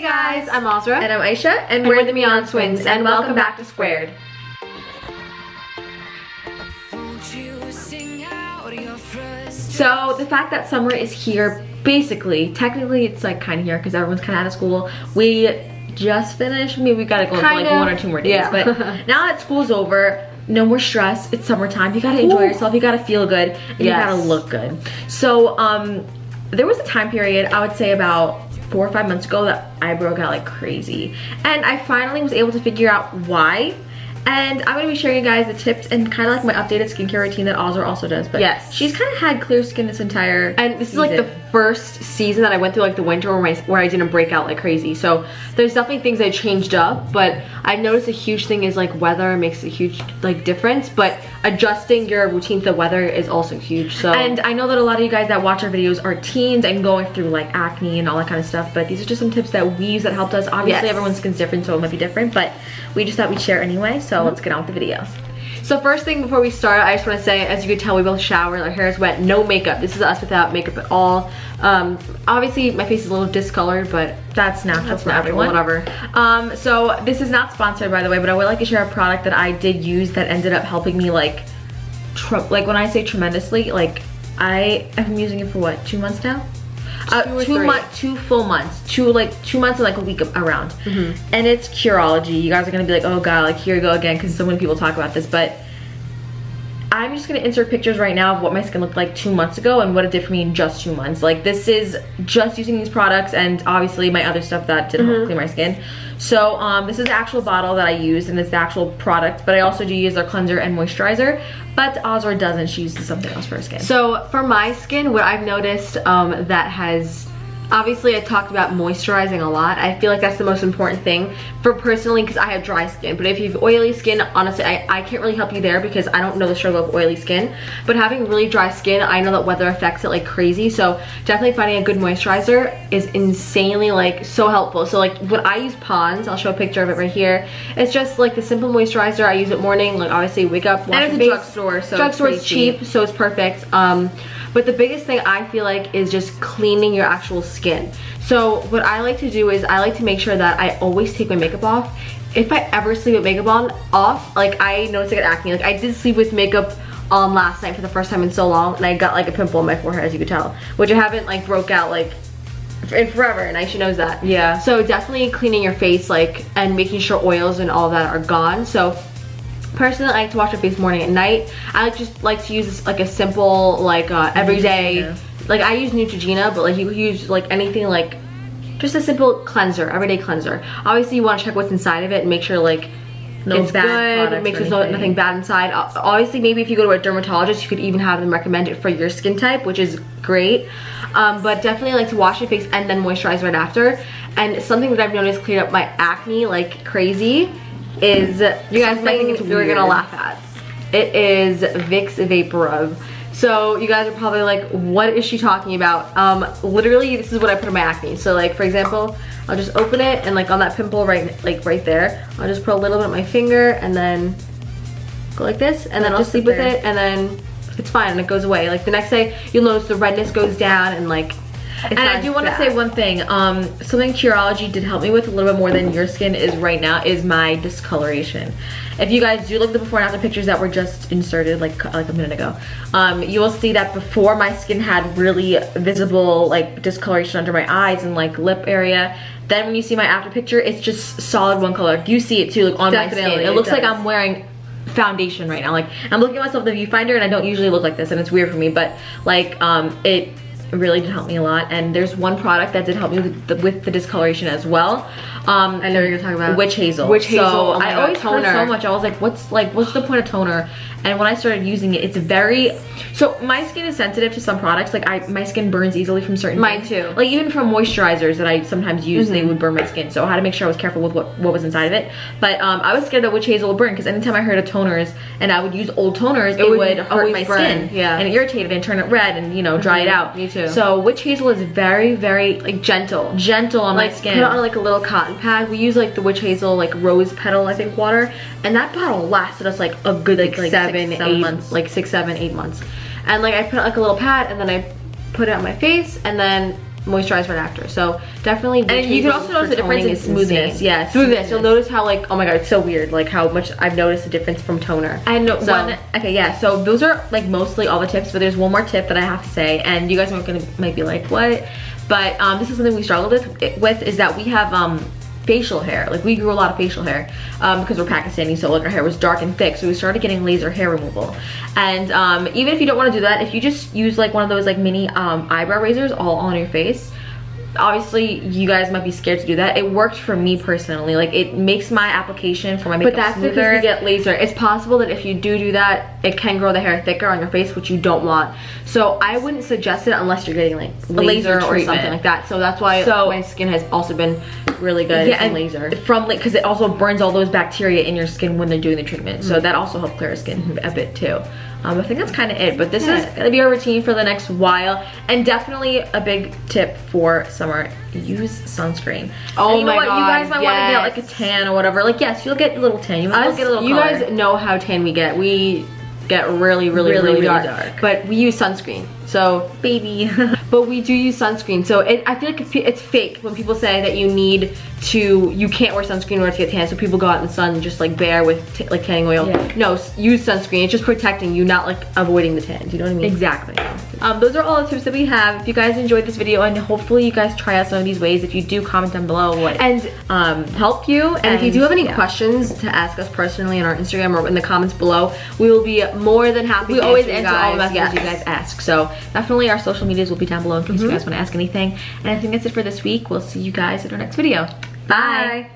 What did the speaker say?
Hey guys, I'm Azra. And I'm Aisha, and we're the Mian twins, and welcome back to Squared. So the fact that summer is here, basically, technically it's like kind of here because everyone's kind of out of school. We just finished, maybe we gotta go for like 1 or 2 more days, yeah. But now that school's over, no more stress, it's summertime, you gotta enjoy yourself, you gotta feel good, and you gotta look good. So there was a time period, I would say about 4 or 5 months ago, that I broke out like crazy, and I finally was able to figure out why. And I'm gonna be sharing you guys the tips and kind of like my updated skincare routine that Azra also does. But yes, she's kind of had clear skin this entire and this season is like the first season that I went through like the winter where I didn't break out like crazy. So there's definitely things that changed up, but I've noticed a huge thing is like weather makes a huge like difference, but adjusting your routine to the weather is also huge. So, and I know that a lot of you guys that watch our videos are teens and going through like acne and all that kind of stuff, but these are just some tips that we use that helped us. Obviously everyone's skin's different, so it might be different, but we just thought we'd share anyway. So let's get on with the videos. So first thing before we start, I just want to say, as you can tell, we both showered, our hair is wet, no makeup. This is us without makeup at all. Obviously my face is a little discolored, but that's natural for everyone. Whatever. So this is not sponsored, by the way, but I would like to share a product that I did use that ended up helping me like when I say tremendously, like I have been using it for what, 2 months now? 2 full months, 2 months and like a week around. And it's Curology. You guys are gonna be like, oh god, like here you go again, because so many people talk about this, but I'm just gonna insert pictures right now of what my skin looked like 2 months ago and what it did for me in just 2 months. Like this is just using these products and obviously my other stuff that didn't help clean my skin. So this is the actual bottle that I used and it's the actual product, but I also do use their cleanser and moisturizer, but Azra doesn't. She uses something else for her skin. So for my skin, what I've noticed that has, obviously I talked about moisturizing a lot. I feel like that's the most important thing for personally, because I have dry skin. But if you have oily skin, honestly, I can't really help you there because I don't know the struggle of oily skin. But having really dry skin, I know that weather affects it like crazy. So definitely finding a good moisturizer is insanely like so helpful. So like when I use Pond's, I'll show a picture of it right here. It's just like the simple moisturizer. I use it morning, like obviously wake up, wash and it's your a face. drugstore, so drugstore is cheap, so it's perfect. But the biggest thing I feel like is just cleaning your actual skin. So what I like to do is I like to make sure that I always take my makeup off. If I ever sleep with makeup off, like I noticed I get acne. Like I did sleep with makeup on last night for the first time in so long, and I got like a pimple on my forehead, as you could tell, which I haven't like broke out like in forever, and Aisha knows that. Yeah. So definitely cleaning your face like and making sure oils and all that are gone. So personally, I like to wash my face morning and night. I just like to use like a simple like everyday, like I use Neutrogena, but like you use like anything like just a simple cleanser, everyday cleanser. Obviously you want to check what's inside of it and make sure like it's good, make sure there's nothing bad inside. Obviously maybe if you go to a dermatologist, you could even have them recommend it for your skin type, which is great. But definitely like to wash your face and then moisturize right after. And something that I've noticed cleared up my acne like crazy is, you guys might think it's weird, you're gonna laugh at. It is Vicks Vapor Rub. So you guys are probably like, what is she talking about? Literally this is what I put in my acne. So like for example, I'll just open it and like on that pimple right there, I'll just put a little bit on my finger and then go like this, and then I'll sleep with it, and then it's fine and it goes away. Like the next day you'll notice the redness goes down and like and I do want to say one thing, something Curology did help me with a little bit more than your skin is right now is my discoloration. If you guys do look at the before and after pictures that were just inserted like a minute ago, you will see that before my skin had really visible like discoloration under my eyes and like lip area. Then when you see my after picture, it's just solid one color. You see it too, like on my skin. It looks like I'm wearing foundation right now. Like I'm looking at myself in the viewfinder and I don't usually look like this, and it's weird for me, but like it really did help me a lot. And there's one product that did help me with the discoloration as well. I know what you're talking about. Witch Hazel. Witch Hazel. So oh I always heard so much. I was like, what's the point of toner? And when I started using it, it's very, so my skin is sensitive to some products. Like my skin burns easily from certain Mine too. Like even from moisturizers that I sometimes use, they would burn my skin. So I had to make sure I was careful with what was inside of it. But I was scared that Witch Hazel would burn, because anytime I heard of toners and I would use old toners, it would hurt my skin. Yeah. And it irritated and turn it red and, you know, dry it out. Me too. So Witch Hazel is very, very like gentle on my skin. Put it on like a little cotton pad. We use like the Witch Hazel like rose petal, I think, water, and that bottle lasted us like a good like 7, 8 months. Like 6, 7, 8 months. And like I put it like a little pad, and then I put it on my face, and then moisturize right after. So definitely. And you can also notice the difference in smoothness. Yeah, smoothness. You'll notice how like, oh my god, it's so weird. Like how much I've noticed the difference from toner. I know okay, yeah. So those are like mostly all the tips, but there's one more tip that I have to say, and you guys might be like, what? But this is something we struggled with is that we have facial hair. Like we grew a lot of facial hair because we're Pakistani, so like our hair was dark and thick, so we started getting laser hair removal. And even if you don't want to do that, if you just use like one of those like mini eyebrow razors all on your face, obviously you guys might be scared to do that. It worked for me personally. Like it makes my application for my makeup smoother. But that's smoother. because you get laser. It's possible that if you do that, it can grow the hair thicker on your face, which you don't want. So I wouldn't suggest it unless you're getting like laser or something like that. So that's why my skin has also been really good from laser. Because it also burns all those bacteria in your skin when they're doing the treatment. So that also helps clear skin a bit too. I think that's kind of it, but this is gonna be our routine for the next while, and definitely a big tip for summer: use sunscreen. Oh and my god! You guys might want to get like a tan or whatever. Like yes, you'll get a little tan. You might get a little. You color. Guys know how tan we get. We get really dark, but we use sunscreen. So baby, but we do use sunscreen. So I feel like it's fake when people say that you can't wear sunscreen in order to get tan. So people go out in the sun just like bare with like tanning oil. Yeah. No, use sunscreen. It's just protecting you, not like avoiding the tan. Do you know what I mean? Exactly. Those are all the tips that we have. If you guys enjoyed this video, and hopefully you guys try out some of these ways. If you do, comment down below what helped you. And if you do have any questions to ask us personally on our Instagram or in the comments below, we will be more than happy. We always answer all the messages you guys ask. So definitely our social medias will be down below in case you guys want to ask anything. And I think that's it for this week. We'll see you guys in our next video. Bye.